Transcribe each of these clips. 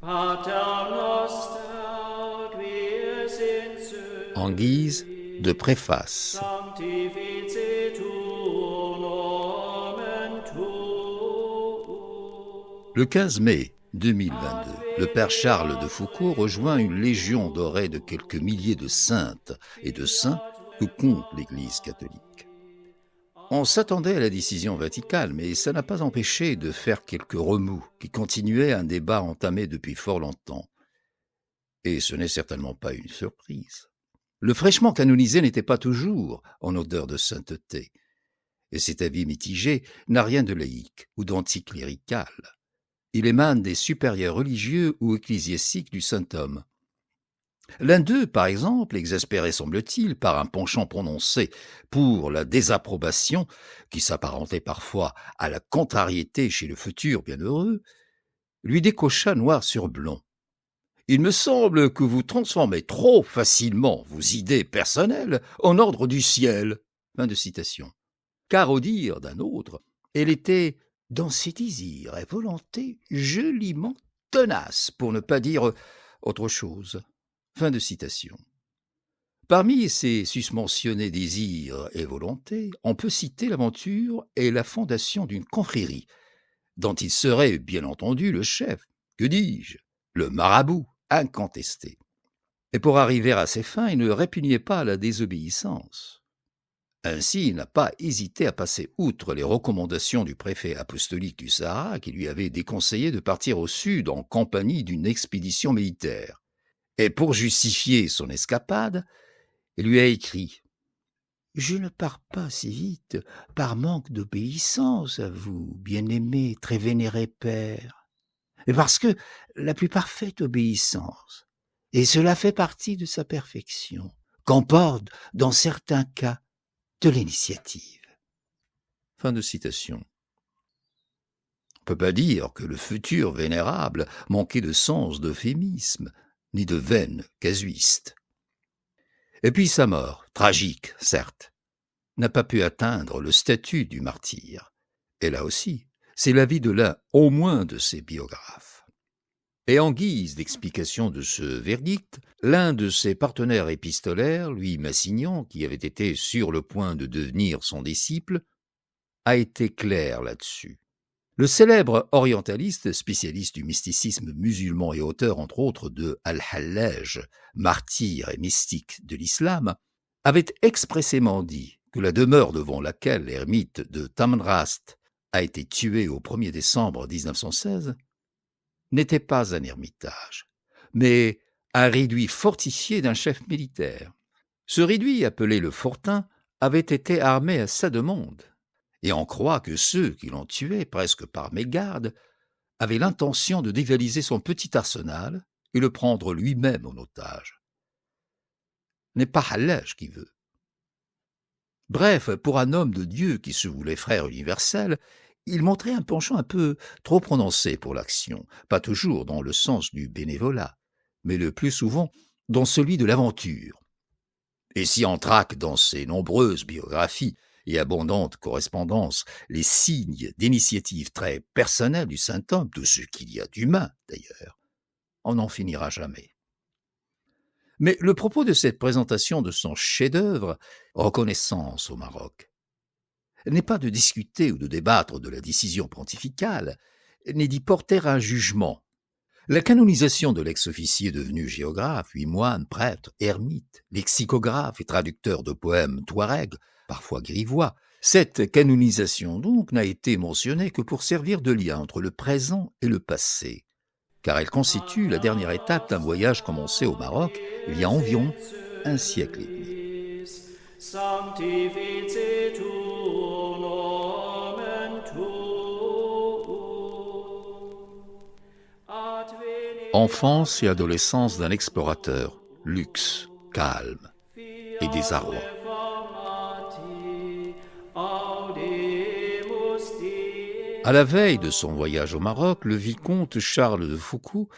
En guise de préface. Le 15 mai 2022, le père Charles de Foucauld rejoint une légion dorée de quelques milliers de saintes et de saints que compte l'Église catholique. On s'attendait à la décision vaticale, mais ça n'a pas empêché de faire quelques remous qui continuaient un débat entamé depuis fort longtemps. Et ce n'est certainement pas une surprise. Le fraîchement canonisé n'était pas toujours en odeur de sainteté, et cet avis mitigé n'a rien de laïque ou d'anticlérical. Il émane des supérieurs religieux ou ecclésiastiques du saint homme. L'un d'eux, par exemple, exaspéré semble-t-il par un penchant prononcé pour la désapprobation, qui s'apparentait parfois à la contrariété chez le futur bienheureux, lui décocha noir sur blanc. « Il me semble que vous transformez trop facilement vos idées personnelles en ordre du ciel. » Fin de citation. Car au dire d'un autre, elle était dans ses désirs et volontés joliment tenace, pour ne pas dire autre chose. Fin de citation. Parmi ces susmentionnés désirs et volontés, on peut citer l'aventure et la fondation d'une confrérie, dont il serait bien entendu le chef, que dis-je, le marabout incontesté. Et pour arriver à ses fins, il ne répugnait pas à la désobéissance. Ainsi, il n'a pas hésité à passer outre les recommandations du préfet apostolique du Sahara qui lui avait déconseillé de partir au sud en compagnie d'une expédition militaire. Et pour justifier son escapade, il lui a écrit « Je ne pars pas si vite par manque d'obéissance à vous, bien-aimé, très vénéré père, mais parce que la plus parfaite obéissance, et cela fait partie de sa perfection, comporte, dans certains cas, de l'initiative. » Fin de citation. On ne peut pas dire que le futur vénérable manquait de sens d'euphémisme, ni de veine casuiste. Et puis sa mort, tragique, certes, n'a pas pu atteindre le statut du martyr. Et là aussi, c'est l'avis de l'un au moins de ses biographes. Et en guise d'explication de ce verdict, l'un de ses partenaires épistolaires, Louis Massignon, qui avait été sur le point de devenir son disciple, a été clair là-dessus. Le célèbre orientaliste, spécialiste du mysticisme musulman et auteur entre autres de Al-Hallaj, martyr et mystique de l'islam, avait expressément dit que la demeure devant laquelle l'ermite de Tamrast a été tué au 1er décembre 1916 n'était pas un ermitage, mais un réduit fortifié d'un chef militaire. Ce réduit, appelé le Fortin, avait été armé à sa demande. Et on croit que ceux qui l'ont tué, presque par mégarde, avaient l'intention de dévaliser son petit arsenal et le prendre lui-même en otage. N'est pas Hallaj qui veut. Bref, pour un homme de Dieu qui se voulait frère universel, il montrait un penchant un peu trop prononcé pour l'action, pas toujours dans le sens du bénévolat, mais le plus souvent dans celui de l'aventure. Et si on traque dans ses nombreuses biographies et abondantes correspondances les signes d'initiative très personnelle du saint homme, tout ce qu'il y a d'humain d'ailleurs, on n'en finira jamais. Mais le propos de cette présentation de son chef-d'œuvre, Reconnaissance au Maroc, n'est pas de discuter ou de débattre de la décision pontificale, ni d'y porter un jugement. La canonisation de l'ex-officier devenu géographe, puis moine, prêtre, ermite, lexicographe et traducteur de poèmes touareg, parfois grivois, cette canonisation donc n'a été mentionnée que pour servir de lien entre le présent et le passé, car elle constitue la dernière étape d'un voyage commencé au Maroc il y a environ un siècle et demi. Enfance et adolescence d'un explorateur, luxe, calme et désarroi. À la veille de son voyage au Maroc, le vicomte Charles de Foucauld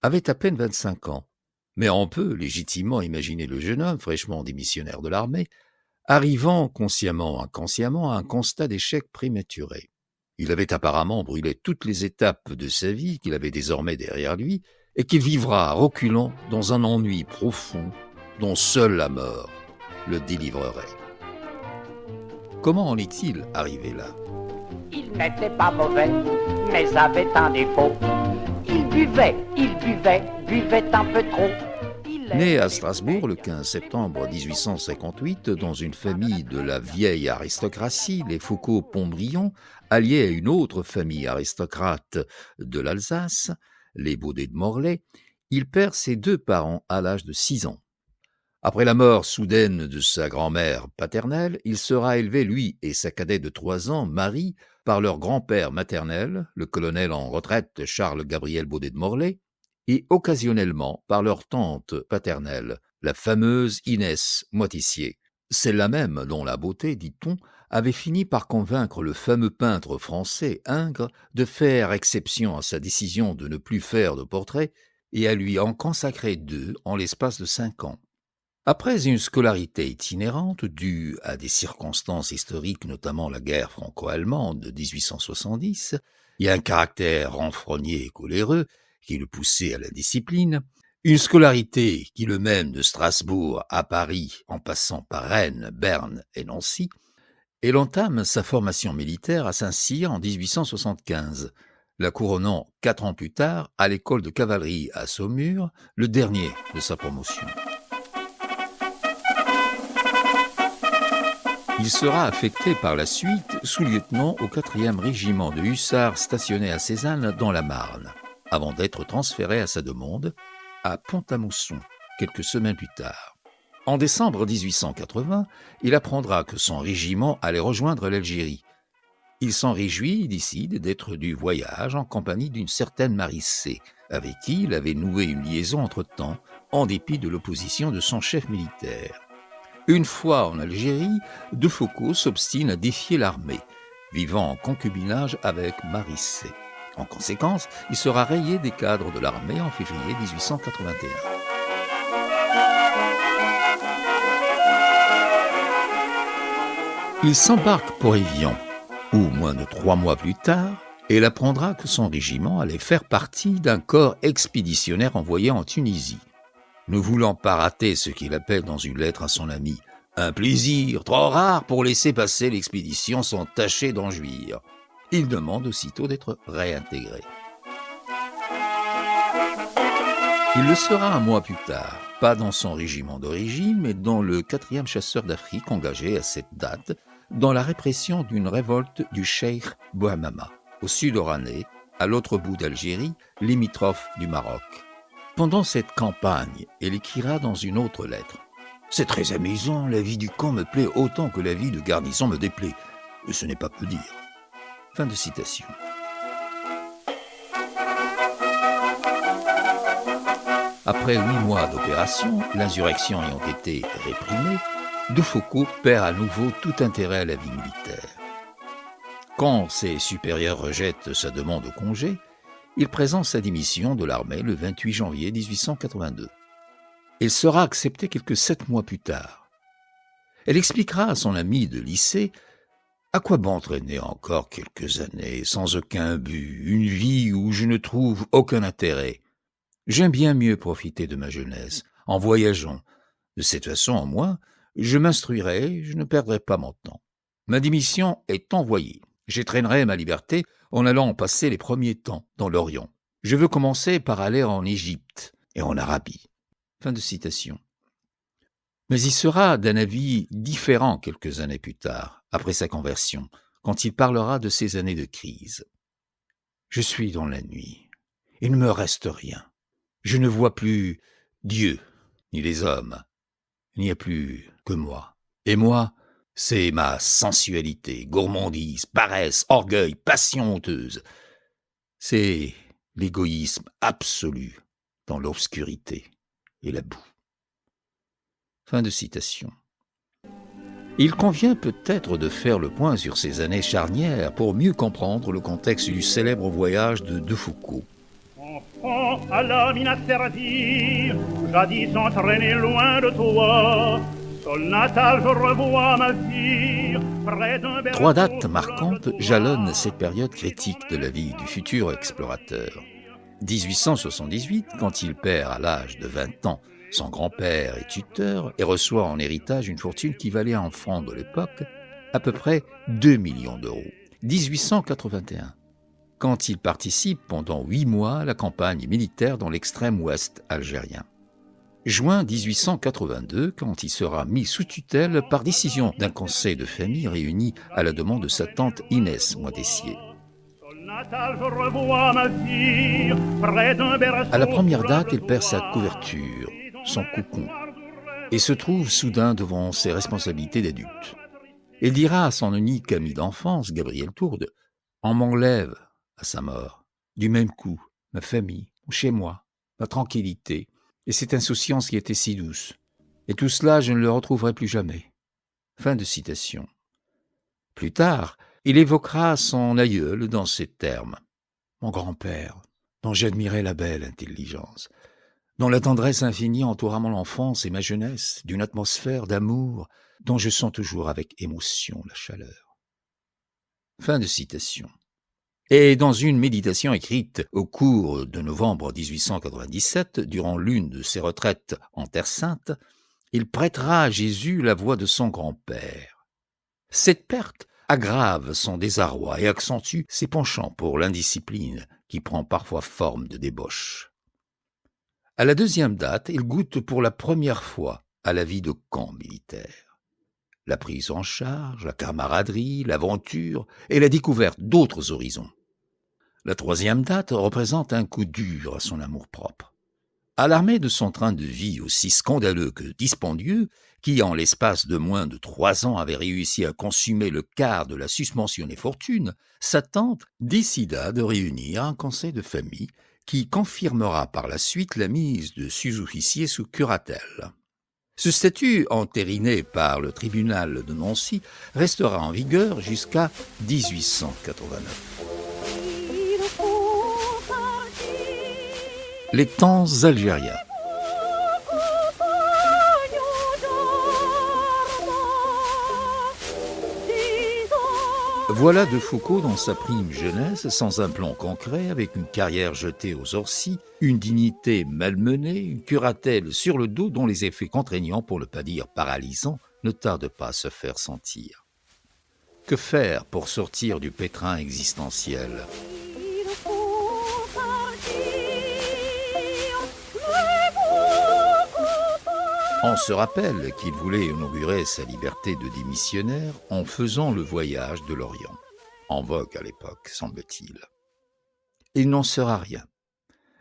avait à peine 25 ans, mais on peut légitimement imaginer le jeune homme, fraîchement démissionnaire de l'armée, arrivant consciemment ou inconsciemment à un constat d'échec prématuré. Il avait apparemment brûlé toutes les étapes de sa vie qu'il avait désormais derrière lui, et qu'il vivra reculant dans un ennui profond dont seule la mort le délivrerait. Comment en est-il arrivé là? Il n'était pas mauvais, mais avait un défaut. Il buvait un peu trop. Né à Strasbourg le 15 septembre 1858 dans une famille de la vieille aristocratie, les Foucault-Pontbriand, alliés à une autre famille aristocrate de l'Alsace, les Baudet de Morlaix, il perd ses deux parents à l'âge de 6 ans. Après la mort soudaine de sa grand-mère paternelle, il sera élevé, lui et sa cadette de 3 ans, Marie, par leur grand-père maternel, le colonel en retraite Charles-Gabriel Baudet de Morlaix, et occasionnellement par leur tante paternelle, la fameuse Inès Moitissier, celle-là même dont la beauté, dit-on, avait fini par convaincre le fameux peintre français Ingres de faire exception à sa décision de ne plus faire de portraits et à lui en consacrer 2 en l'espace de 5 ans. Après une scolarité itinérante due à des circonstances historiques, notamment la guerre franco-allemande de 1870, et un caractère renfrogné et coléreux qui le poussait à la discipline, une scolarité qui le mène de Strasbourg à Paris en passant par Rennes, Berne et Nancy, il entame sa formation militaire à Saint-Cyr en 1875, la couronnant 4 ans plus tard à l'école de cavalerie à Saumur, le dernier de sa promotion. Il sera affecté par la suite sous-lieutenant au 4e régiment de hussards stationné à Cézanne dans la Marne, avant d'être transféré à sa demande à Pont-à-Mousson quelques semaines plus tard. En décembre 1880, il apprendra que son régiment allait rejoindre l'Algérie. Il s'en réjouit et décide d'être du voyage en compagnie d'une certaine Marie C, avec qui il avait noué une liaison entre-temps, en dépit de l'opposition de son chef militaire. Une fois en Algérie, De Foucault s'obstine à défier l'armée, vivant en concubinage avec Marie C. En conséquence, il sera rayé des cadres de l'armée en février 1881. Il s'embarque pour Évian, où moins de 3 mois plus tard, et il apprendra que son régiment allait faire partie d'un corps expéditionnaire envoyé en Tunisie. Ne voulant pas rater ce qu'il appelle dans une lettre à son ami « un plaisir trop rare pour laisser passer l'expédition sans tâcher d'en jouir », il demande aussitôt d'être réintégré. Il le sera un mois plus tard, pas dans son régiment d'origine, mais dans le 4e chasseur d'Afrique engagé à cette date dans la répression d'une révolte du cheikh Bouhamama, au sud oranais, à l'autre bout d'Algérie, limitrophe du Maroc. Pendant cette campagne, il écrira dans une autre lettre « C'est très amusant, la vie du camp me plaît autant que la vie de garnison me déplaît. Et ce n'est pas peu dire. » Fin de citation. Après 8 mois d'opération, l'insurrection ayant été réprimée, De Foucault perd à nouveau tout intérêt à la vie militaire. Quand ses supérieurs rejettent sa demande de congé, il présente sa démission de l'armée le 28 janvier 1882. Elle sera acceptée quelques 7 mois plus tard. Elle expliquera à son ami de lycée « À quoi m'entraîner encore quelques années, sans aucun but, une vie où je ne trouve aucun intérêt? J'aime bien mieux profiter de ma jeunesse, en voyageant. De cette façon, au moins, je m'instruirai, je ne perdrai pas mon temps. Ma démission est envoyée. J'étrennerai ma liberté en allant passer les premiers temps dans l'Orient. Je veux commencer par aller en Égypte et en Arabie. » Fin de citation. Mais il sera d'un avis différent quelques années plus tard, après sa conversion, quand il parlera de ses années de crise. « Je suis dans la nuit. Il ne me reste rien. Je ne vois plus Dieu, ni les hommes. Il n'y a plus que moi. Et moi, c'est ma sensualité, gourmandise, paresse, orgueil, passion honteuse. C'est l'égoïsme absolu dans l'obscurité et la boue. » Fin de citation. Il convient peut-être de faire le point sur ces années charnières pour mieux comprendre le contexte du célèbre voyage de De Foucault. Enfant à l'âme inasservie, jadis entraîné loin de toi, sol natal je revois ma vie, près d'un berceau. 3 dates marquantes jalonnent cette période critique de la vie du futur explorateur. 1878, quand il perd à l'âge de 20 ans son grand-père et tuteur et reçoit en héritage une fortune qui valait en francs de l'époque à peu près 2 millions d'euros. 1881, quand il participe pendant 8 mois à la campagne militaire dans l'extrême ouest algérien. Juin 1882, quand il sera mis sous tutelle par décision d'un conseil de famille réuni à la demande de sa tante Inès Moitessier. À la première date, il perd sa couverture, son cocon, et se trouve soudain devant ses responsabilités d'adulte. Il dira à son unique ami d'enfance, Gabriel Tourde, « On m'enlève à sa mort, du même coup, ma famille, chez moi, ma tranquillité, et cette insouciance qui était si douce. Et tout cela, je ne le retrouverai plus jamais. » Fin de citation. Plus tard, il évoquera son aïeul dans ces termes. « Mon grand-père, dont j'admirais la belle intelligence, dont la tendresse infinie entoura mon enfance et ma jeunesse d'une atmosphère d'amour dont je sens toujours avec émotion la chaleur. » Fin de citation. Et dans une méditation écrite au cours de novembre 1897, durant l'une de ses retraites en Terre Sainte, il prêtera à Jésus la voix de son grand-père. Cette perte aggrave son désarroi et accentue ses penchants pour l'indiscipline qui prend parfois forme de débauche. À la deuxième date, il goûte pour la première fois à la vie de camp militaire. La prise en charge, la camaraderie, l'aventure et la découverte d'autres horizons. La troisième date représente un coup dur à son amour-propre. Alarmé de son train de vie aussi scandaleux que dispendieux, qui en l'espace de moins de 3 ans avait réussi à consumer le quart de la susmentionnée fortune, sa tante décida de réunir un conseil de famille qui confirmera par la suite la mise de sous-officiers sous curatelle. Ce statut, entériné par le tribunal de Nancy, restera en vigueur jusqu'à 1889. Les temps algériens. Voilà De Foucauld dans sa prime jeunesse, sans un plan concret, avec une carrière jetée aux orties, une dignité malmenée, une curatelle sur le dos dont les effets contraignants, pour ne pas dire paralysants, ne tardent pas à se faire sentir. Que faire pour sortir du pétrin existentiel ? On se rappelle qu'il voulait inaugurer sa liberté de démissionnaire en faisant le voyage de l'Orient, en vogue à l'époque, semble-t-il. Il n'en sera rien.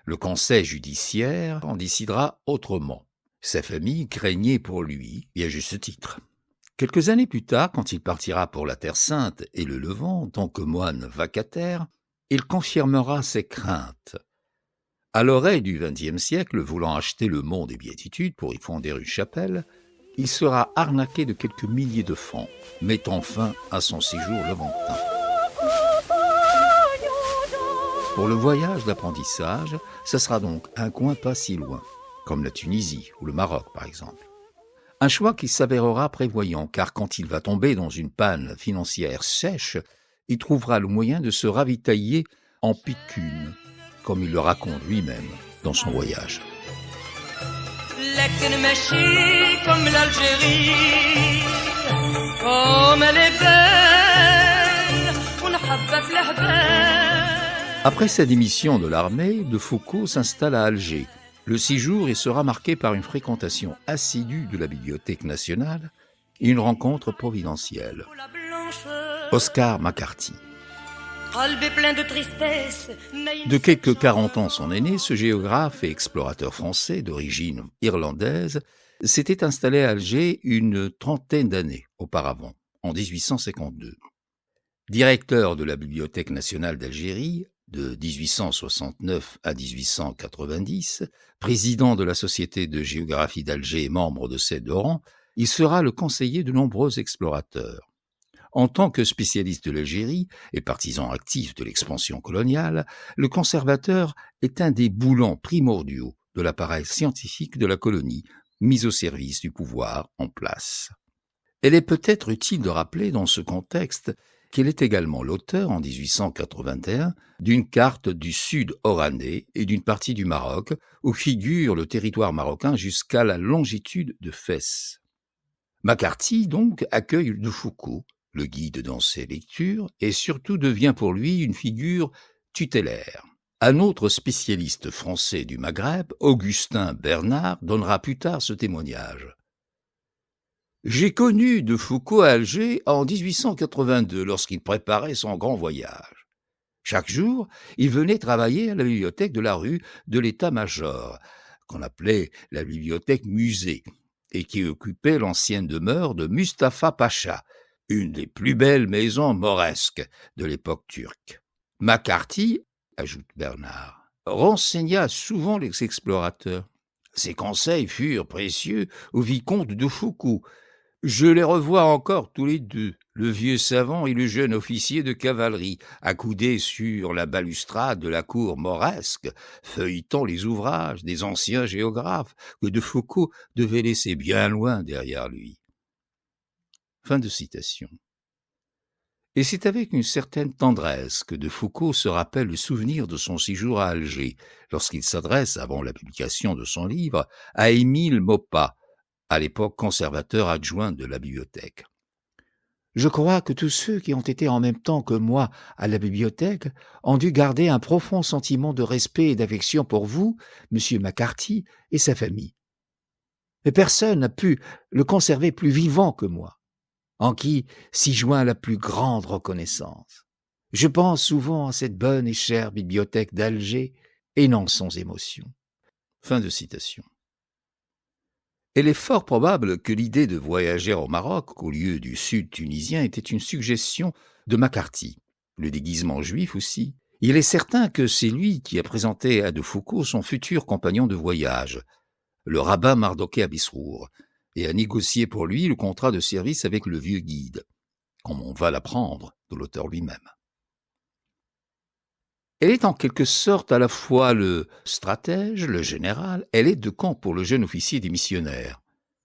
Le conseil judiciaire en décidera autrement. Sa famille craignait pour lui, et à juste titre. Quelques années plus tard, quand il partira pour la Terre Sainte et le Levant en tant que moine vacataire, il confirmera ses craintes. À l'oreille du XXe siècle, voulant acheter le mont des Béatitudes pour y fonder une chapelle, il sera arnaqué de quelques milliers de francs, mettant fin à son séjour levantin. Pour le voyage d'apprentissage, ce sera donc un coin pas si loin, comme la Tunisie ou le Maroc par exemple. Un choix qui s'avérera prévoyant, car quand il va tomber dans une panne financière sèche, il trouvera le moyen de se ravitailler en pécune, comme il le raconte lui-même dans son voyage. Comme l'Algérie, comme elle est belle, après sa démission de l'armée, De Foucauld s'installe à Alger. Le séjour y sera marqué par une fréquentation assidue de la Bibliothèque nationale et une rencontre providentielle. Oscar McCarthy. De quelques 40 ans son aîné, ce géographe et explorateur français d'origine irlandaise s'était installé à Alger une trentaine d'années auparavant, en 1852. Directeur de la Bibliothèque nationale d'Algérie de 1869 à 1890, président de la Société de géographie d'Alger et membre de celle d'Oran, il sera le conseiller de nombreux explorateurs. En tant que spécialiste de l'Algérie et partisan actif de l'expansion coloniale, le conservateur est un des boulons primordiaux de l'appareil scientifique de la colonie, mis au service du pouvoir en place. Il est peut-être utile de rappeler dans ce contexte qu'il est également l'auteur, en 1881, d'une carte du sud oranais et d'une partie du Maroc, où figure le territoire marocain jusqu'à la longitude de Fès. McCarthy, donc, accueille de Foucault, le guide dans ses lectures, et surtout devient pour lui une figure tutélaire. Un autre spécialiste français du Maghreb, Augustin Bernard, donnera plus tard ce témoignage. J'ai connu de Foucault à Alger en 1882, lorsqu'il préparait son grand voyage. Chaque jour, il venait travailler à la bibliothèque de la rue de l'État-major, qu'on appelait la bibliothèque musée, et qui occupait l'ancienne demeure de Mustapha Pacha, une des plus belles maisons mauresques de l'époque turque. McCarthy, ajoute Bernard, renseigna souvent les explorateurs. Ses conseils furent précieux au vicomte de Foucault. Je les revois encore tous les deux, le vieux savant et le jeune officier de cavalerie, accoudés sur la balustrade de la cour mauresque, feuilletant les ouvrages des anciens géographes que de Foucault devait laisser bien loin derrière lui. Fin de citation. Et c'est avec une certaine tendresse que de Foucault se rappelle le souvenir de son séjour à Alger, lorsqu'il s'adresse, avant la publication de son livre, à Émile Maupas, à l'époque conservateur adjoint de la bibliothèque. Je crois que tous ceux qui ont été en même temps que moi à la bibliothèque ont dû garder un profond sentiment de respect et d'affection pour vous, M. McCarthy, et sa famille. Mais personne n'a pu le conserver plus vivant que moi, en qui s'y joint la plus grande reconnaissance. Je pense souvent à cette bonne et chère bibliothèque d'Alger, et non sans émotion. Fin de citation. Il est fort probable que l'idée de voyager au Maroc, au lieu du sud tunisien, était une suggestion de McCarthy. Le déguisement juif aussi. Il est certain que c'est lui qui a présenté à de Foucault son futur compagnon de voyage, le rabbin Mardoké Abisrour, et a négocié pour lui le contrat de service avec le vieux guide, comme on va l'apprendre de l'auteur lui-même. Elle est en quelque sorte à la fois le stratège, le général, elle est de camp pour le jeune officier des missionnaires.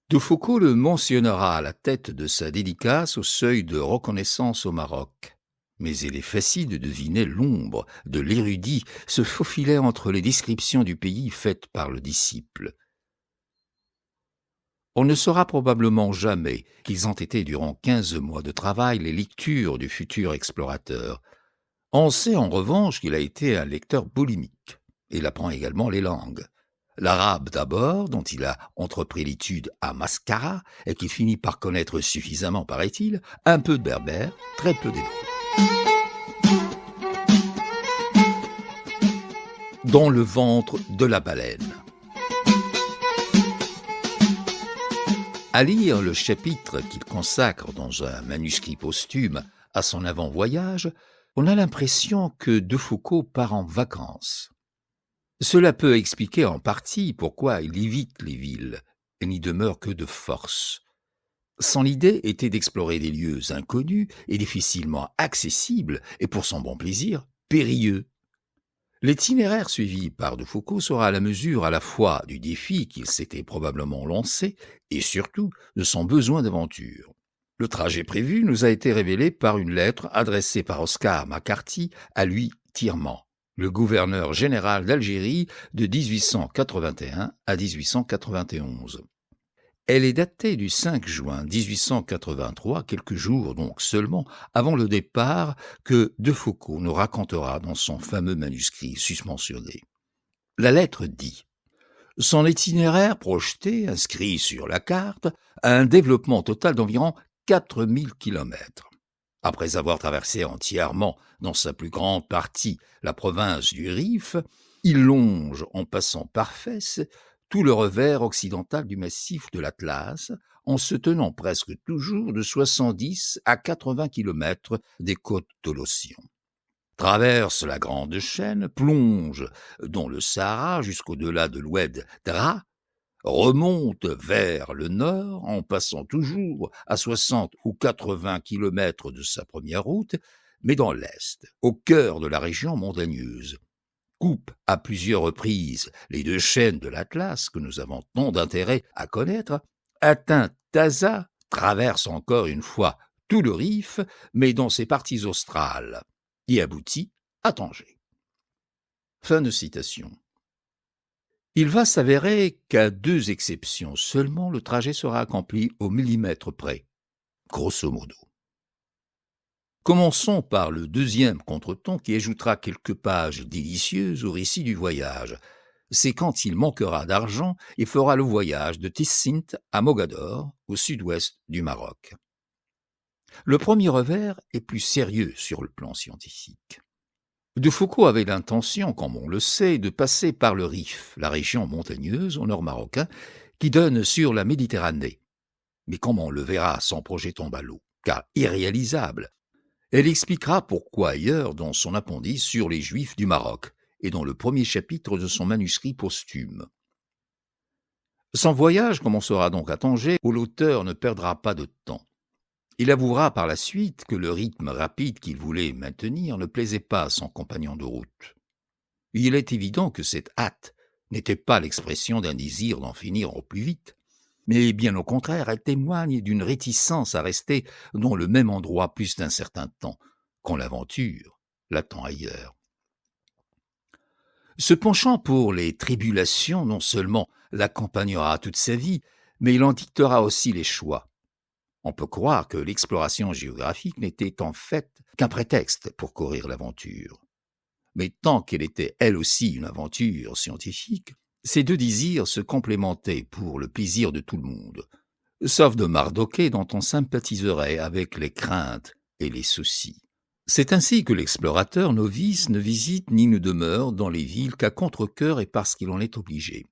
De Foucault le mentionnera à la tête de sa dédicace au seuil de reconnaissance au Maroc. Mais il est facile de deviner l'ombre de l'érudit se faufiler entre les descriptions du pays faites par le disciple. On ne saura probablement jamais qu'ils ont été durant 15 mois de travail les lectures du futur explorateur. On sait en revanche qu'il a été un lecteur boulimique. Il apprend également les langues. L'arabe d'abord, dont il a entrepris l'étude à Mascara, et qu'il finit par connaître suffisamment, paraît-il, un peu de berbère, très peu d'hébreu. Dans le ventre de la baleine. À lire le chapitre qu'il consacre dans un manuscrit posthume à son avant-voyage, on a l'impression que de Foucault part en vacances. Cela peut expliquer en partie pourquoi il évite les villes et n'y demeure que de force. Son idée était d'explorer des lieux inconnus et difficilement accessibles et, pour son bon plaisir, périlleux. L'itinéraire suivi par de Foucault sera à la mesure à la fois du défi qu'il s'était probablement lancé et surtout de son besoin d'aventure. Le trajet prévu nous a été révélé par une lettre adressée par Oscar McCarthy à Louis Tirement, le gouverneur général d'Algérie de 1881 à 1891. Elle est datée du 5 juin 1883, quelques jours donc seulement avant le départ que de Foucault nous racontera dans son fameux manuscrit susmentionné. La lettre dit « Son itinéraire projeté, inscrit sur la carte, a un développement total d'environ 4000 kilomètres. Après avoir traversé entièrement, dans sa plus grande partie, la province du Rif, il longe, en passant par Fès, tout le revers occidental du massif de l'Atlas, en se tenant presque toujours de 70 à 80 kilomètres des côtes de l'océan. Traverse la grande chaîne, plonge dans le Sahara jusqu'au-delà de l'oued Dra, remonte vers le nord en passant toujours à 60 ou 80 kilomètres de sa première route, mais dans l'est, au cœur de la région montagneuse. Coupe à plusieurs reprises les deux chaînes de l'Atlas que nous avons tant d'intérêt à connaître, atteint Taza, traverse encore une fois tout le Rif, mais dans ses parties australes, et aboutit à Tanger. Fin de citation. Il va s'avérer qu'à 2 exceptions seulement, le trajet sera accompli au millimètre près, grosso modo. Commençons par le 2e contretemps qui ajoutera quelques pages délicieuses au récit du voyage. C'est quand il manquera d'argent et fera le voyage de Tissint à Mogador, au sud-ouest du Maroc. Le premier revers est plus sérieux sur le plan scientifique. De Foucault avait l'intention, comme on le sait, de passer par le Rif, la région montagneuse au nord marocain, qui donne sur la Méditerranée. Mais comme on le verra, son projet tombe à l'eau, car irréalisable. Elle expliquera pourquoi ailleurs dans son appendice sur les Juifs du Maroc et dans le premier chapitre de son manuscrit posthume. Son voyage commencera donc à Tanger, où l'auteur ne perdra pas de temps. Il avouera par la suite que le rythme rapide qu'il voulait maintenir ne plaisait pas à son compagnon de route. Il est évident que cette hâte n'était pas l'expression d'un désir d'en finir au plus vite, mais bien au contraire, elle témoigne d'une réticence à rester dans le même endroit plus d'un certain temps, quand l'aventure l'attend ailleurs. Ce penchant pour les tribulations non seulement l'accompagnera toute sa vie, mais il en dictera aussi les choix. On peut croire que l'exploration géographique n'était en fait qu'un prétexte pour courir l'aventure. Mais tant qu'elle était elle aussi une aventure scientifique, ces 2 désirs se complémentaient pour le plaisir de tout le monde, sauf de Mardochée dont on sympathiserait avec les craintes et les soucis. C'est ainsi que l'explorateur novice ne visite ni ne demeure dans les villes qu'à contre-cœur et parce qu'il en est obligé.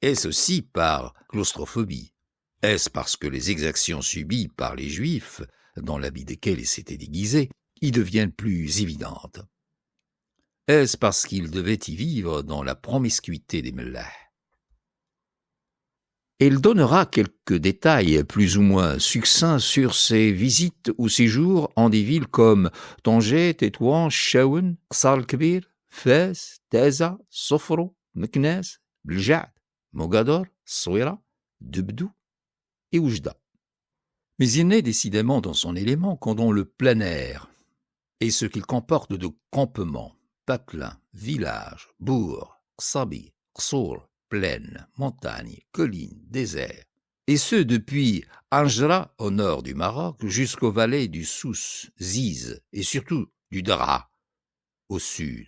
Est-ce aussi par claustrophobie? Est-ce parce que les exactions subies par les Juifs, dans l'habit desquels ils s'étaient déguisés, y deviennent plus évidentes? Est-ce parce qu'il devait y vivre dans la promiscuité des mellahs? Il donnera quelques détails plus ou moins succincts sur ses visites ou séjours en des villes comme Tanger, Tétouan, Chaouen, Ksar el-Kbir, Fès, Taza, Sofro, Meknès, Bljad, Mogador, Souira, Debdou et Oujda. Mais il n'est décidément dans son élément qu'en dans le plein air, et ce qu'il comporte de campements, patelins, villages, bourgs, Ksabi, Ksour, plaines, montagnes, collines, déserts, et ce depuis Anjra au nord du Maroc jusqu'aux vallées du Souss, Ziz et surtout du Dara au sud.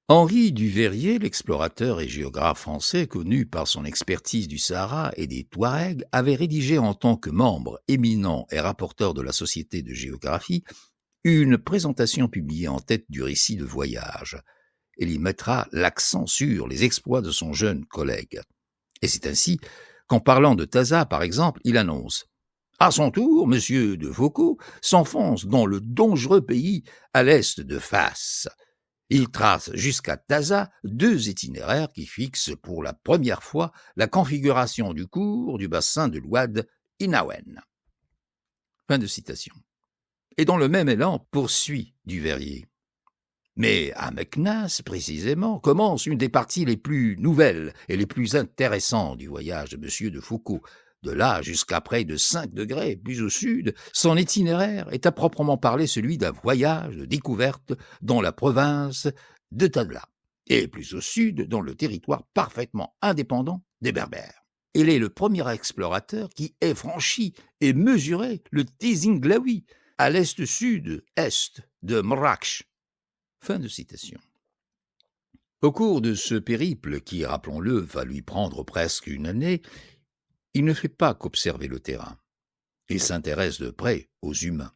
Henri Duveyrier, l'explorateur et géographe français connu par son expertise du Sahara et des Touaregs, avait rédigé en tant que membre éminent et rapporteur de la Société de géographie une présentation publiée en tête du récit de voyage. Il y mettra l'accent sur les exploits de son jeune collègue. Et c'est ainsi qu'en parlant de Taza, par exemple, il annonce « À son tour, M. de Foucault s'enfonce dans le dangereux pays à l'est de Fès. Il trace jusqu'à Taza 2 itinéraires qui fixent pour la première fois la configuration du cours du bassin de l'Oued Inawen. » Fin de citation. Et dans le même élan poursuit Duveyrier. Mais à Meknès, précisément, commence une des parties les plus nouvelles et les plus intéressantes du voyage de M. de Foucault. De là jusqu'à près de 5 degrés plus au sud, son itinéraire est à proprement parler celui d'un voyage de découverte dans la province de Tadla, et plus au sud dans le territoire parfaitement indépendant des Berbères. Il est le premier explorateur qui ait franchi et mesuré le Tézinglaoui, à l'est-sud-est de Marrakech. Fin de citation. Au cours de ce périple qui, rappelons-le, va lui prendre presque une année, il ne fait pas qu'observer le terrain. Il s'intéresse de près aux humains.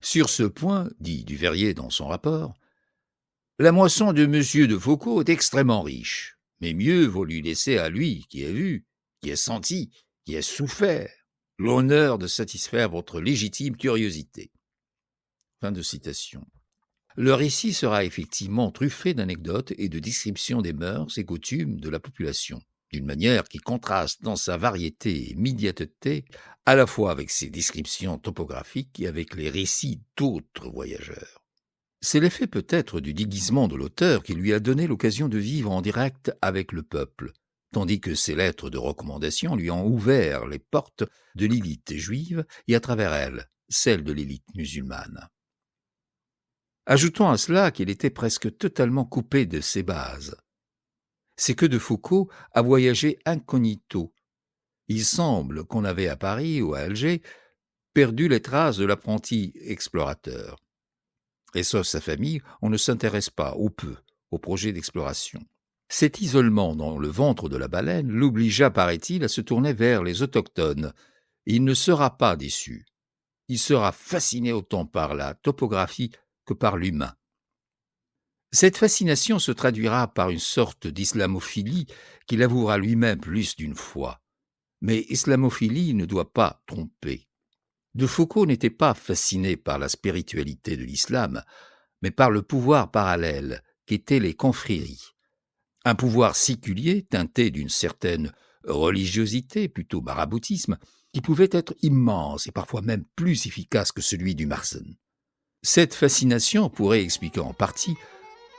Sur ce point, dit Duveyrier dans son rapport, la moisson de M. de Foucault est extrêmement riche, mais mieux vaut lui laisser à lui qui a vu, qui a senti, qui a souffert, l'honneur de satisfaire votre légitime curiosité. Fin de citation. Le récit sera effectivement truffé d'anecdotes et de descriptions des mœurs et coutumes de la population, d'une manière qui contraste dans sa variété et immédiateté, à la fois avec ses descriptions topographiques et avec les récits d'autres voyageurs. C'est l'effet peut-être du déguisement de l'auteur qui lui a donné l'occasion de vivre en direct avec le peuple, tandis que ses lettres de recommandation lui ont ouvert les portes de l'élite juive et à travers elle, celle de l'élite musulmane. Ajoutons à cela qu'il était presque totalement coupé de ses bases. C'est que de Foucault a voyagé incognito. Il semble qu'on avait à Paris ou à Alger perdu les traces de l'apprenti explorateur. Et sauf sa famille, on ne s'intéresse pas, ou peu, au projet d'exploration. Cet isolement dans le ventre de la baleine l'obligea, paraît-il, à se tourner vers les autochtones. Il ne sera pas déçu. Il sera fasciné autant par la topographie que par l'humain. Cette fascination se traduira par une sorte d'islamophilie qu'il avouera lui-même plus d'une fois. Mais islamophilie ne doit pas tromper. De Foucault n'était pas fasciné par la spiritualité de l'islam, mais par le pouvoir parallèle qu'étaient les confréries. Un pouvoir séculier teinté d'une certaine religiosité, plutôt maraboutisme, qui pouvait être immense et parfois même plus efficace que celui du Marzen. Cette fascination pourrait expliquer en partie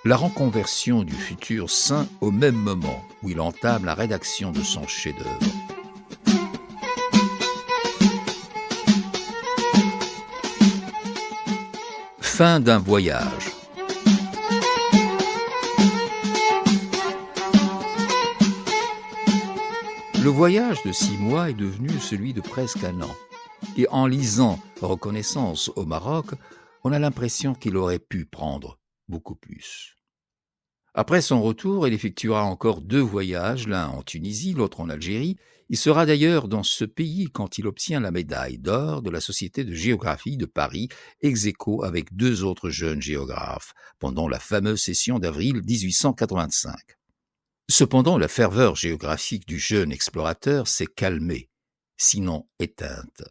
la reconversion du futur saint au même moment où il entame la rédaction de son chef-d'œuvre. Fin d'un voyage. Le voyage de 6 mois est devenu celui de presque un an. Et en lisant Reconnaissance au Maroc, on a l'impression qu'il aurait pu prendre beaucoup plus. Après son retour, il effectuera encore 2 voyages, l'un en Tunisie, l'autre en Algérie. Il sera d'ailleurs dans ce pays quand il obtient la médaille d'or de la Société de géographie de Paris, ex aequo avec 2 autres jeunes géographes, pendant la fameuse session d'avril 1885. Cependant, la ferveur géographique du jeune explorateur s'est calmée, sinon éteinte.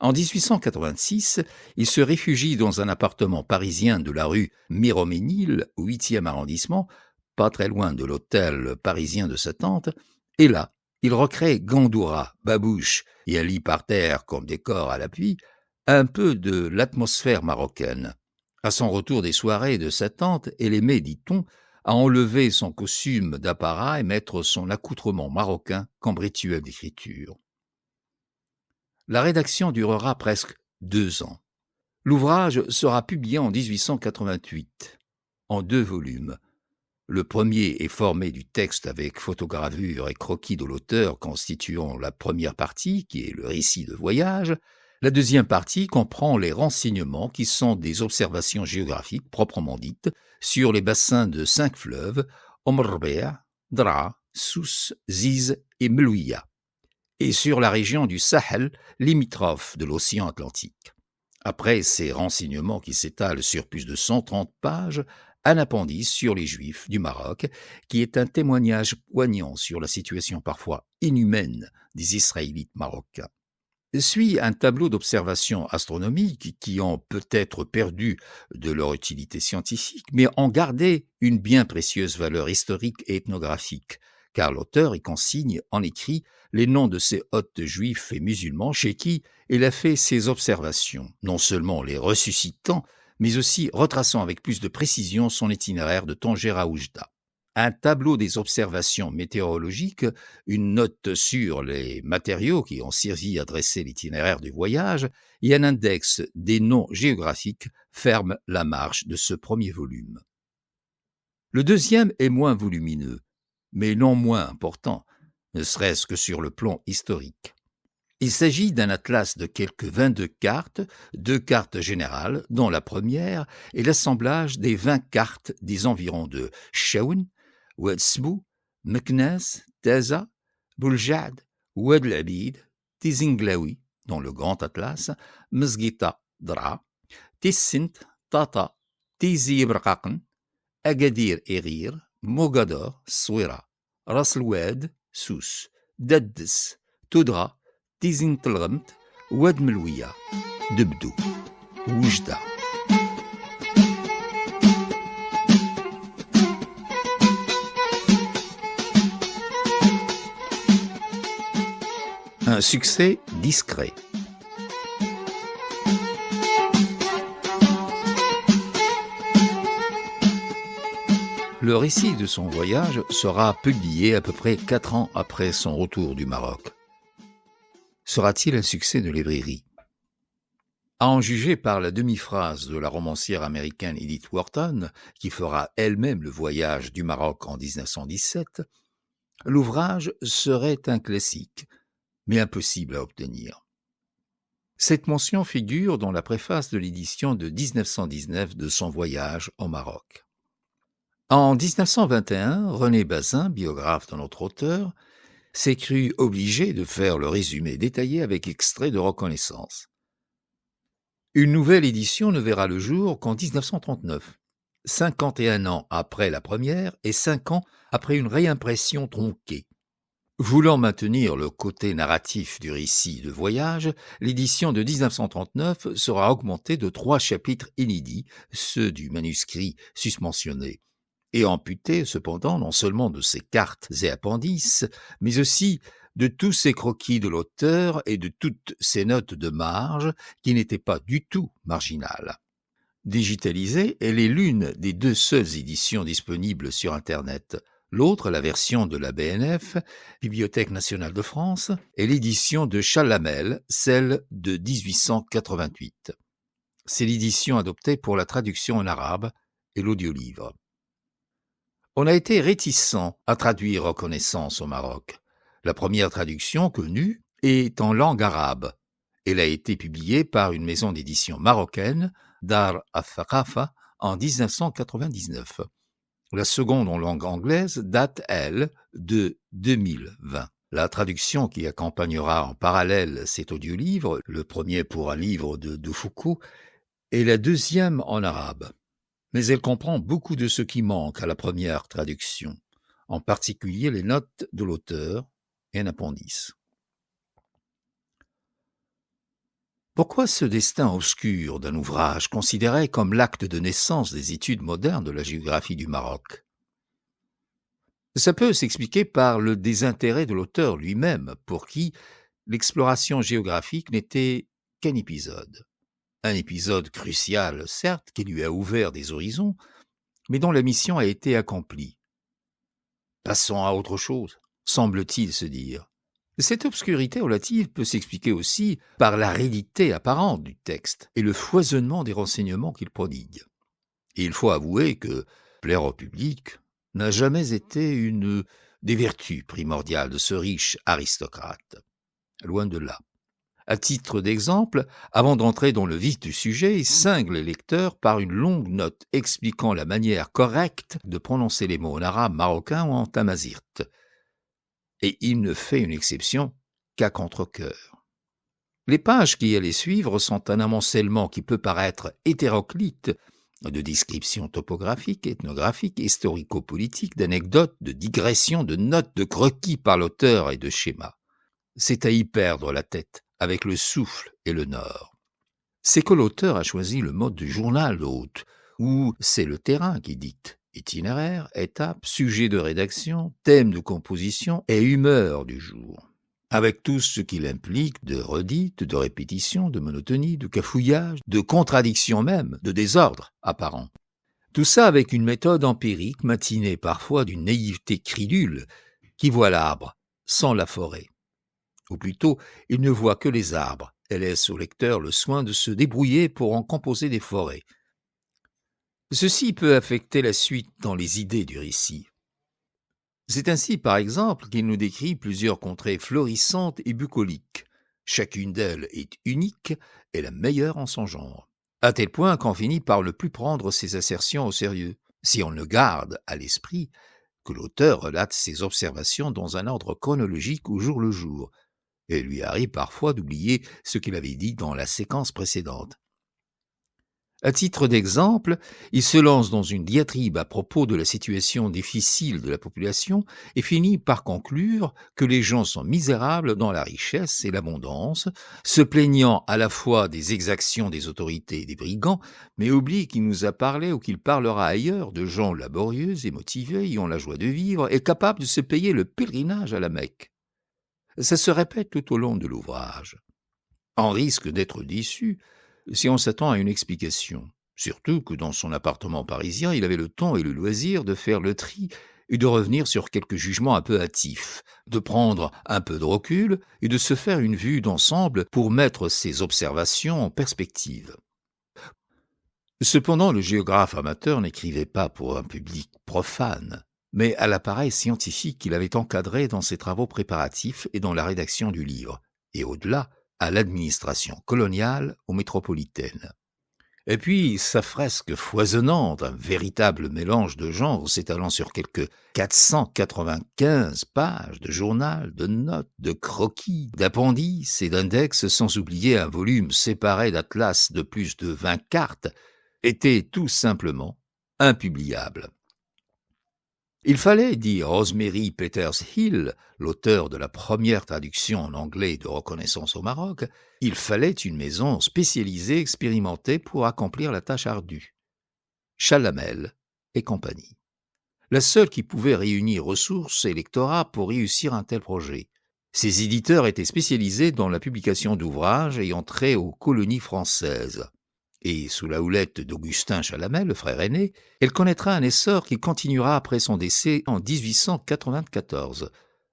En 1886, il se réfugie dans un appartement parisien de la rue Miromesnil, au 8e arrondissement, pas très loin de l'hôtel parisien de sa tante, et là, il recrée Gandoura, Babouche et un lit par terre comme décor à l'appui, un peu de l'atmosphère marocaine. À son retour des soirées de sa tante, elle aimait, dit-on, à enlever son costume d'apparat et mettre son accoutrement marocain comme rituel d'écriture. La rédaction durera presque 2 ans. L'ouvrage sera publié en 1888, en 2 volumes. Le premier est formé du texte avec photogravure et croquis de l'auteur constituant la première partie, qui est le récit de voyage. La deuxième partie comprend les renseignements qui sont des observations géographiques proprement dites sur les bassins de 5 fleuves, Omrbea, Dra, Souss, Ziz et Melouia, et sur la région du Sahel, limitrophe de l'océan Atlantique. Après ces renseignements qui s'étalent sur plus de 130 pages, un appendice sur les Juifs du Maroc, qui est un témoignage poignant sur la situation parfois inhumaine des Israélites marocains. Suit un tableau d'observations astronomiques qui ont peut-être perdu de leur utilité scientifique, mais ont gardé une bien précieuse valeur historique et ethnographique, car l'auteur y consigne en écrit les noms de ces hôtes juifs et musulmans chez qui il a fait ses observations, non seulement les ressuscitant, mais aussi retraçant avec plus de précision son itinéraire de Tanger à Oujda. Un tableau des observations météorologiques, une note sur les matériaux qui ont servi à dresser l'itinéraire du voyage et un index des noms géographiques ferment la marche de ce premier volume. Le deuxième est moins volumineux, mais non moins important, ne serait-ce que sur le plan historique. Il s'agit d'un atlas de quelques 22 cartes, 2 cartes générales, dont la première est l'assemblage des 20 cartes des environs de Chaoun, Ouedsbou, Meknès, Taza, Bouljad, Oued el-Abid, Tizinglaoui, dans le Grand Atlas, Mezguita, Dra, Tissint, Tata, Tizi Ibraqaqn, Agadir Erir, Mogador, Souira, Ras el-Oued, Souss, Daddes, Toudra, Tizintelremt, Oued Melouia, Debdou, Oujda. Un succès discret. Le récit de son voyage sera publié à peu près 4 ans après son retour du Maroc. Sera-t-il un succès de librairie? À en juger par la demi-phrase de la romancière américaine Edith Wharton, qui fera elle-même le voyage du Maroc en 1917, l'ouvrage serait un classique, mais impossible à obtenir. Cette mention figure dans la préface de l'édition de 1919 de son voyage au Maroc. En 1921, René Bazin, biographe de notre auteur, s'est cru obligé de faire le résumé détaillé avec extrait de reconnaissance. Une nouvelle édition ne verra le jour qu'en 1939, 51 ans après la première et 5 ans après une réimpression tronquée. Voulant maintenir le côté narratif du récit de voyage, l'édition de 1939 sera augmentée de 3 chapitres inédits, ceux du manuscrit susmentionné, et amputée cependant non seulement de ses cartes et appendices, mais aussi de tous ses croquis de l'auteur et de toutes ses notes de marge qui n'étaient pas du tout marginales. Digitalisée, elle est l'une des 2 seules éditions disponibles sur Internet. L'autre, la version de la BNF, Bibliothèque nationale de France, est l'édition de Chalamel, celle de 1888. C'est l'édition adoptée pour la traduction en arabe et l'audiolivre. On a été réticent à traduire Reconnaissance au Maroc. La première traduction connue est en langue arabe. Elle a été publiée par une maison d'édition marocaine, Dar al-Thaqafa, en 1999. La seconde en langue anglaise date, elle, de 2020. La traduction qui accompagnera en parallèle cet audiolivre, le premier pour un livre de Foucault, est la deuxième en arabe. Mais elle comprend beaucoup de ce qui manque à la première traduction, en particulier les notes de l'auteur et un appendice. Pourquoi ce destin obscur d'un ouvrage considéré comme l'acte de naissance des études modernes de la géographie du Maroc? Ça peut s'expliquer par le désintérêt de l'auteur lui-même, pour qui l'exploration géographique n'était qu'un épisode. Un épisode crucial, certes, qui lui a ouvert des horizons, mais dont la mission a été accomplie. Passons à autre chose, semble-t-il se dire. Cette obscurité relative peut s'expliquer aussi par l'aridité apparente du texte et le foisonnement des renseignements qu'il prodigue. Et il faut avouer que plaire au public n'a jamais été une des vertus primordiales de ce riche aristocrate. Loin de là. À titre d'exemple, avant d'entrer dans le vif du sujet, il cingle les lecteurs par une longue note expliquant la manière correcte de prononcer les mots en arabe marocain ou en tamazight. Et il ne fait une exception qu'à contre-cœur. Les pages qui allaient suivre sont un amoncellement qui peut paraître hétéroclite de descriptions topographiques, ethnographiques, historico-politiques, d'anecdotes, de digressions, de notes, de croquis par l'auteur et de schémas. C'est à y perdre la tête avec le souffle et le nord. C'est que l'auteur a choisi le mode de journal hôte, où c'est le terrain qui dicte. Itinéraire, étapes, sujet de rédaction, thème de composition et humeur du jour, avec tout ce qu'il implique de redites, de répétitions, de monotonie, de cafouillage, de contradictions même, de désordre apparent. Tout ça avec une méthode empirique matinée parfois d'une naïveté cridule qui voit l'arbre sans la forêt. Ou plutôt, il ne voit que les arbres et laisse au lecteur le soin de se débrouiller pour en composer des forêts. Ceci peut affecter la suite dans les idées du récit. C'est ainsi, par exemple, qu'il nous décrit plusieurs contrées florissantes et bucoliques. Chacune d'elles est unique et la meilleure en son genre, à tel point qu'on finit par ne plus prendre ses assertions au sérieux, si on ne garde à l'esprit que l'auteur relate ses observations dans un ordre chronologique au jour le jour, et il lui arrive parfois d'oublier ce qu'il avait dit dans la séquence précédente. À titre d'exemple, il se lance dans une diatribe à propos de la situation difficile de la population et finit par conclure que les gens sont misérables dans la richesse et l'abondance, se plaignant à la fois des exactions des autorités et des brigands, mais oublie qu'il nous a parlé ou qu'il parlera ailleurs de gens laborieux et motivés, ayant la joie de vivre et capables de se payer le pèlerinage à la Mecque. Ça se répète tout au long de l'ouvrage. On risque d'être déçu si on s'attend à une explication, Surtout que dans son appartement parisien, il avait le temps et le loisir de faire le tri et de revenir sur quelques jugements un peu hâtifs, de prendre un peu de recul et de se faire une vue d'ensemble pour mettre ses observations en perspective. Cependant, le géographe amateur n'écrivait pas pour un public profane, mais à l'appareil scientifique qu'il avait encadré dans ses travaux préparatifs et dans la rédaction du livre, et au-delà, à l'administration coloniale ou métropolitaine. Et puis, sa fresque foisonnante, un véritable mélange de genres s'étalant sur quelques 495 pages de journal, de notes, de croquis, d'appendices et d'index, sans oublier un volume séparé d'atlas de plus de 20 cartes, était tout simplement impubliable. Il fallait, dit Rosemary Peters Hill, l'auteur de la première traduction en anglais de Reconnaissance au Maroc, il fallait une maison spécialisée, expérimentée pour accomplir la tâche ardue. Chalamel et compagnie. La seule qui pouvait réunir ressources et lectorat pour réussir un tel projet. Ces éditeurs étaient spécialisés dans la publication d'ouvrages ayant trait aux colonies françaises. Et sous la houlette d'Augustin Chalamel, le frère aîné, elle connaîtra un essor qui continuera après son décès en 1894,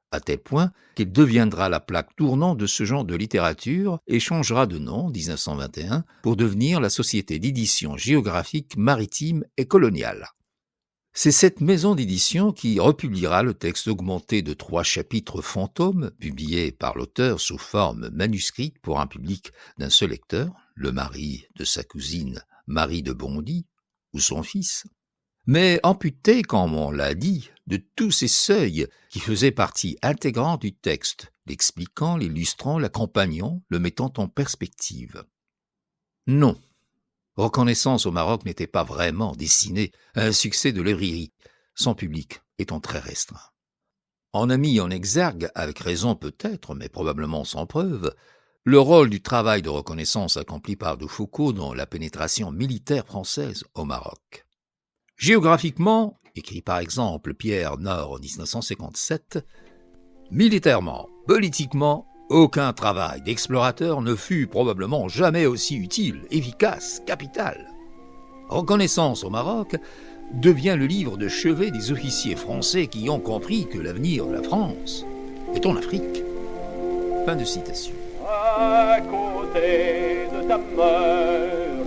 à tel point qu'elle deviendra la plaque tournante de ce genre de littérature et changera de nom en 1921 pour devenir la Société d'édition géographique maritime et coloniale. C'est cette maison d'édition qui republiera le texte augmenté de 3 chapitres fantômes, publiés par l'auteur sous forme manuscrite pour un public d'un seul lecteur, le mari de sa cousine Marie de Bondy, ou son fils, mais amputé, comme on l'a dit, de tous ces seuils qui faisaient partie intégrante du texte, l'expliquant, l'illustrant, l'accompagnant, le mettant en perspective. Non. Reconnaissance au Maroc n'était pas vraiment destinée à un succès de librairie, son public étant très restreint. On a mis en exergue, avec raison peut-être, mais probablement sans preuve, le rôle du travail de reconnaissance accompli par de Foucault dans la pénétration militaire française au Maroc. Géographiquement, écrit par exemple Pierre Nord en 1957, militairement, politiquement, aucun travail d'explorateur ne fut probablement jamais aussi utile, efficace, capital. Reconnaissance au Maroc devient le livre de chevet des officiers français qui ont compris que l'avenir de la France est en Afrique. Fin de citation. À côté de ta mère,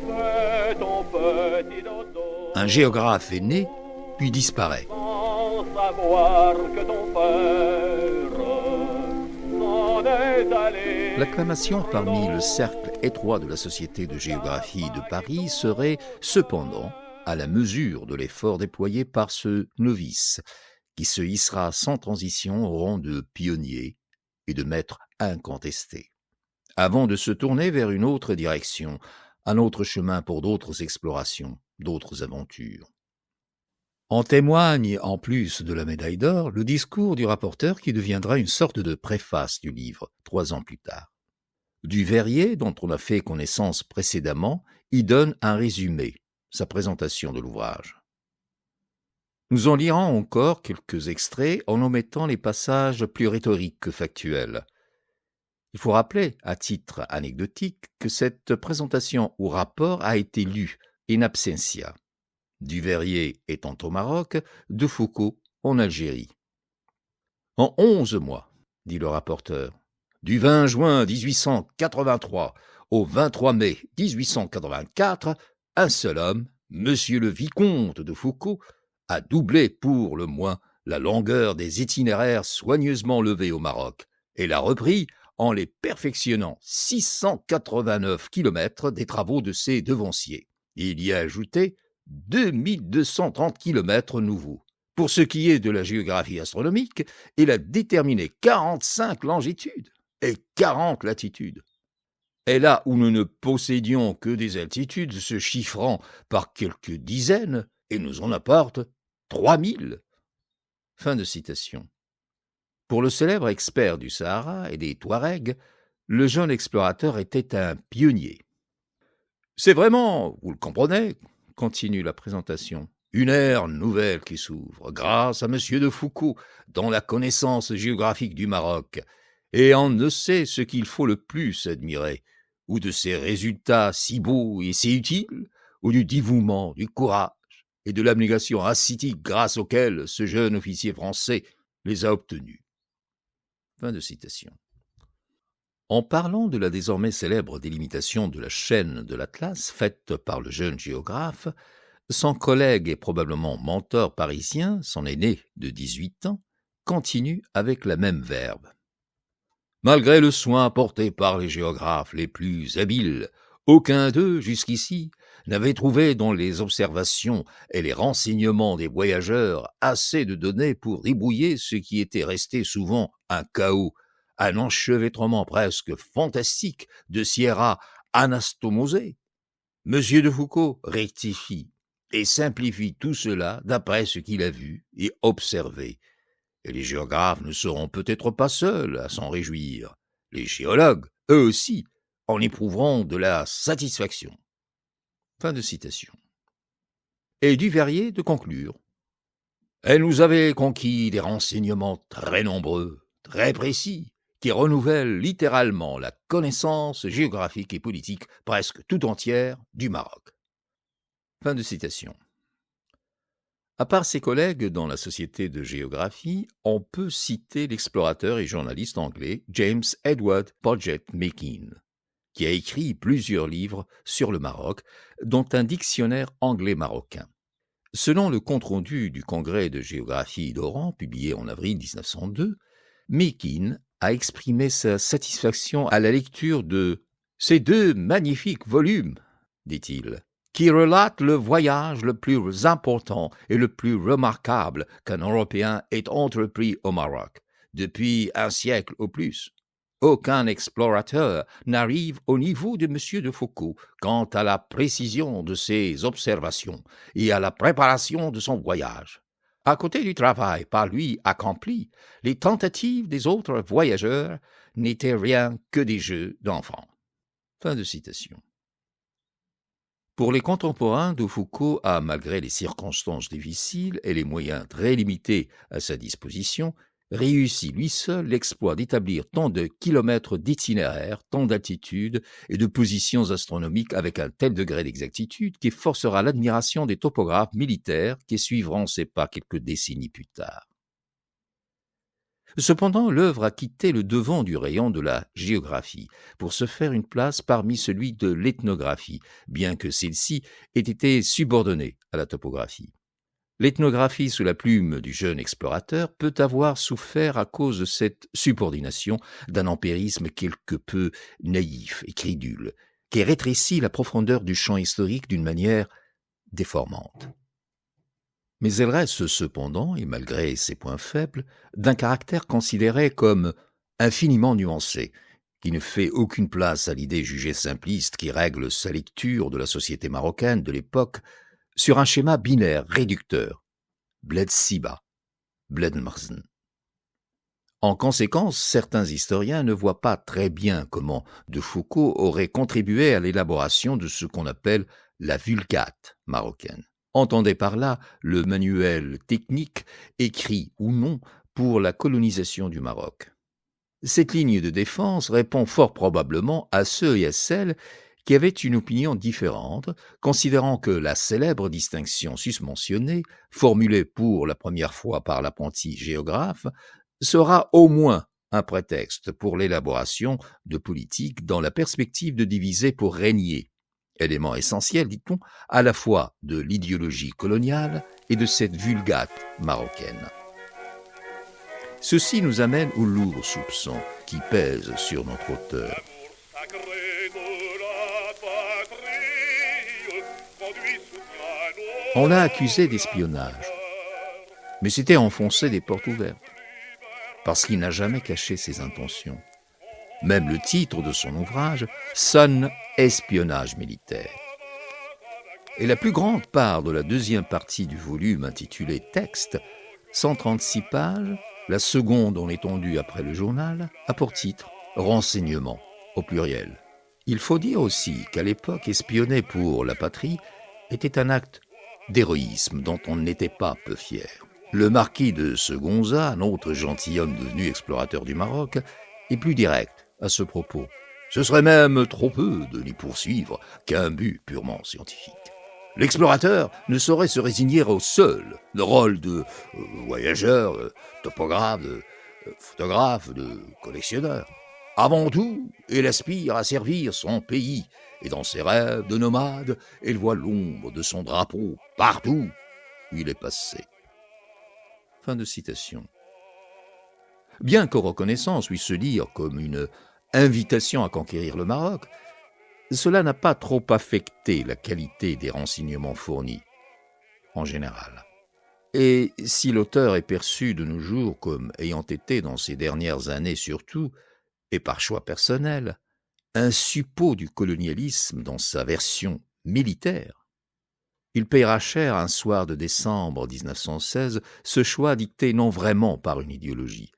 fais ton petit dodo. Un géographe est né, puis disparaît. Sans savoir que ton père s'en est allé. L'acclamation parmi le cercle étroit de la Société de géographie de Paris serait cependant à la mesure de l'effort déployé par ce novice, qui se hissera sans transition au rang de pionnier et de maître incontesté, avant de se tourner vers une autre direction, un autre chemin pour d'autres explorations, d'autres aventures. En témoigne, en plus de la médaille d'or, le discours du rapporteur qui deviendra une sorte de préface du livre, 3 ans plus tard. Duveyrier, dont on a fait connaissance précédemment, y donne un résumé, sa présentation de l'ouvrage. Nous en lirons encore quelques extraits en omettant les passages plus rhétoriques que factuels. Il faut rappeler, à titre anecdotique, que cette présentation ou rapport a été lue in absentia. Duveyrier étant au Maroc, de Foucault en Algérie. En 11 mois, dit le rapporteur, du 20 juin 1883 au 23 mai 1884, un seul homme, Monsieur le vicomte de Foucault, a doublé pour le moins la longueur des itinéraires soigneusement levés au Maroc et l'a repris en les perfectionnant 689 kilomètres des travaux de ses devanciers. Il y a ajouté 2230 kilomètres nouveaux. Pour ce qui est de la géographie astronomique, il a déterminé 45 longitudes et 40 latitudes. Et là où nous ne possédions que des altitudes se chiffrant par quelques dizaines, il nous en apporte 3000. Fin de citation. Pour le célèbre expert du Sahara et des Touaregs, le jeune explorateur était un pionnier. C'est vraiment, vous le comprenez, continue la présentation, une ère nouvelle qui s'ouvre grâce à Monsieur de Foucault dans la connaissance géographique du Maroc. Et on ne sait ce qu'il faut le plus admirer, ou de ces résultats si beaux et si utiles, ou du dévouement, du courage et de l'abnégation ascétique grâce auxquels ce jeune officier français les a obtenus. » Fin de citation. En parlant de la désormais célèbre délimitation de la chaîne de l'Atlas faite par le jeune géographe, son collègue et probablement mentor parisien, son aîné de 18 ans, continue avec la même verve. Malgré le soin apporté par les géographes les plus habiles, aucun d'eux, jusqu'ici, n'avait trouvé dans les observations et les renseignements des voyageurs assez de données pour débrouiller ce qui était resté souvent un chaos, un enchevêtrement presque fantastique de Sierra anastomosée. Monsieur de Foucauld rectifie et simplifie tout cela d'après ce qu'il a vu et observé. Et les géographes ne seront peut-être pas seuls à s'en réjouir. Les géologues, eux aussi, en éprouveront de la satisfaction. Fin de citation. Et Duveyrier de conclure. Elle nous avait conquis des renseignements très nombreux, très précis, qui renouvellent littéralement la connaissance géographique et politique presque tout entière du Maroc. Fin de citation. À part ses collègues dans la Société de géographie, on peut citer l'explorateur et journaliste anglais James Edward Paget Meekin, qui a écrit plusieurs livres sur le Maroc, dont un dictionnaire anglais-marocain. Selon le compte-rendu du Congrès de géographie d'Oran, publié en avril 1902, Meekin a exprimé sa satisfaction à la lecture de « ces deux magnifiques volumes », dit-il, qui relatent le voyage le plus important et le plus remarquable qu'un Européen ait entrepris au Maroc, depuis un siècle au plus. Aucun explorateur n'arrive au niveau de M. de Foucauld quant à la précision de ses observations et à la préparation de son voyage. À côté du travail par lui accompli, les tentatives des autres voyageurs n'étaient rien que des jeux d'enfants. Fin de citation. Pour les contemporains, de Foucauld a, malgré les circonstances difficiles et les moyens très limités à sa disposition, réussi lui seul l'exploit d'établir tant de kilomètres d'itinéraires, tant d'altitudes et de positions astronomiques avec un tel degré d'exactitude qui forcera l'admiration des topographes militaires qui suivront ses pas quelques décennies plus tard. Cependant, l'œuvre a quitté le devant du rayon de la géographie pour se faire une place parmi celui de l'ethnographie, bien que celle-ci ait été subordonnée à la topographie. L'ethnographie sous la plume du jeune explorateur peut avoir souffert à cause de cette subordination d'un empirisme quelque peu naïf et crédule, qui rétrécit la profondeur du champ historique d'une manière déformante. Mais elle reste cependant, et malgré ses points faibles, d'un caractère considéré comme infiniment nuancé, qui ne fait aucune place à l'idée jugée simpliste qui règle sa lecture de la société marocaine de l'époque sur un schéma binaire réducteur, Bled Siba, Bled Marzen. En conséquence, certains historiens ne voient pas très bien comment de Foucauld aurait contribué à l'élaboration de ce qu'on appelle la Vulgate marocaine. Entendez par là le manuel technique, écrit ou non, pour la colonisation du Maroc. Cette ligne de défense répond fort probablement à ceux et à celles qui avaient une opinion différente, considérant que la célèbre distinction susmentionnée, formulée pour la première fois par l'apprenti géographe, sera au moins un prétexte pour l'élaboration de politiques dans la perspective de diviser pour régner, élément essentiel, dit-on, à la fois de l'idéologie coloniale et de cette vulgate marocaine. Ceci nous amène au lourd soupçon qui pèse sur notre auteur. On l'a accusé d'espionnage, mais c'était enfoncer des portes ouvertes, parce qu'il n'a jamais caché ses intentions. Même le titre de son ouvrage sonne « Espionnage militaire ». Et la plus grande part de la deuxième partie du volume intitulé « Texte », 136 pages, la seconde en étendue après le journal, a pour titre « Renseignements » au pluriel. Il faut dire aussi qu'à l'époque, espionner pour la patrie était un acte d'héroïsme dont on n'était pas peu fier. Le marquis de Segonza, un autre gentilhomme devenu explorateur du Maroc, est plus direct à ce propos. Ce serait même trop peu de n'y poursuivre qu'un but purement scientifique. L'explorateur ne saurait se résigner au seul le rôle de voyageur, topographe, photographe, de collectionneur. Avant tout, il aspire à servir son pays, et dans ses rêves de nomade, il voit l'ombre de son drapeau partout où il est passé. Fin de citation. Bien que Reconnaissance puisse se lire comme une invitation à conquérir le Maroc, cela n'a pas trop affecté la qualité des renseignements fournis, en général. Et si l'auteur est perçu de nos jours comme ayant été, dans ces dernières années surtout, et par choix personnel, un suppôt du colonialisme dans sa version militaire, il payera cher un soir de décembre 1916 ce choix dicté non vraiment par une idéologie,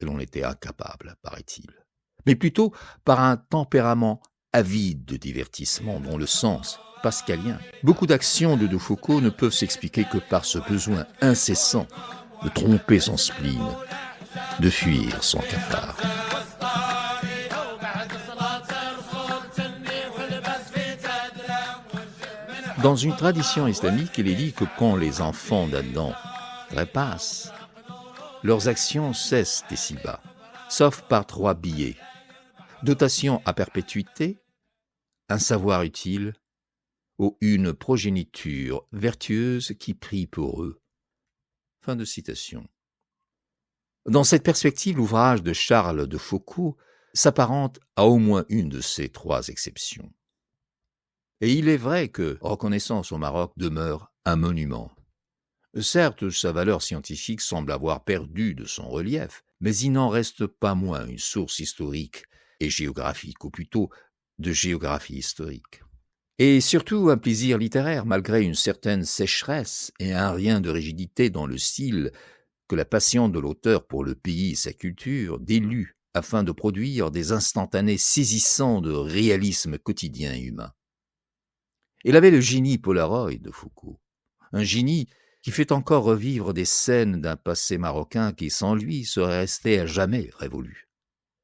et l'on était incapable, paraît-il, mais plutôt par un tempérament avide de divertissement dont le sens pascalien. Beaucoup d'actions de Foucault ne peuvent s'expliquer que par ce besoin incessant de tromper son spleen, de fuir son cafard. Dans une tradition islamique, il est dit que quand les enfants d'Adam trépassent, leurs actions cessent ici-bas, sauf par 3 billets: dotation à perpétuité, un savoir utile ou une progéniture vertueuse qui prie pour eux. Fin de citation. Dans cette perspective, l'ouvrage de Charles de Foucault s'apparente à au moins une de ces 3 exceptions. Et il est vrai que Reconnaissance au Maroc demeure un monument. Certes, sa valeur scientifique semble avoir perdu de son relief, mais il n'en reste pas moins une source historique et géographique, ou plutôt de géographie historique. Et surtout un plaisir littéraire, malgré une certaine sécheresse et un rien de rigidité dans le style que la passion de l'auteur pour le pays et sa culture délue afin de produire des instantanés saisissants de réalisme quotidien et humain. Il avait le génie Polaroid de Foucault, un génie qui fait encore revivre des scènes d'un passé marocain qui, sans lui, serait resté à jamais révolu.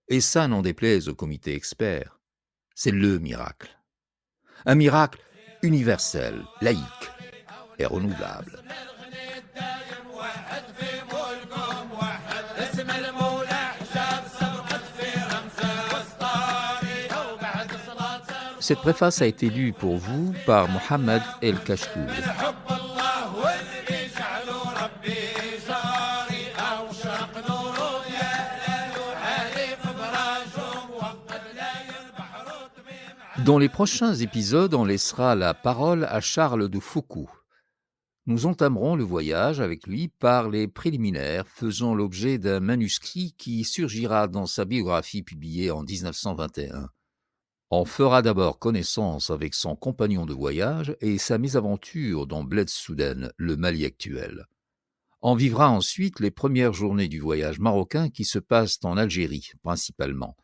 Et ça, n'en déplaise au comité expert, c'est le miracle. Un miracle universel, laïque et renouvelable. Cette préface a été lue pour vous par Mohamed El Kachtoul. Dans les prochains épisodes, on laissera la parole à Charles de Foucault. Nous entamerons le voyage avec lui par les préliminaires faisant l'objet d'un manuscrit qui surgira dans sa biographie publiée en 1921. On fera d'abord connaissance avec son compagnon de voyage et sa mésaventure dans Bled Soudan, le Mali actuel. On vivra ensuite les premières journées du voyage marocain qui se passent en Algérie, principalement.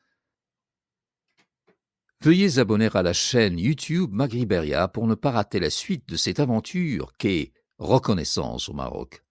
Veuillez abonner à la chaîne YouTube Maghriberia pour ne pas rater la suite de cette aventure qu'est Reconnaissance au Maroc.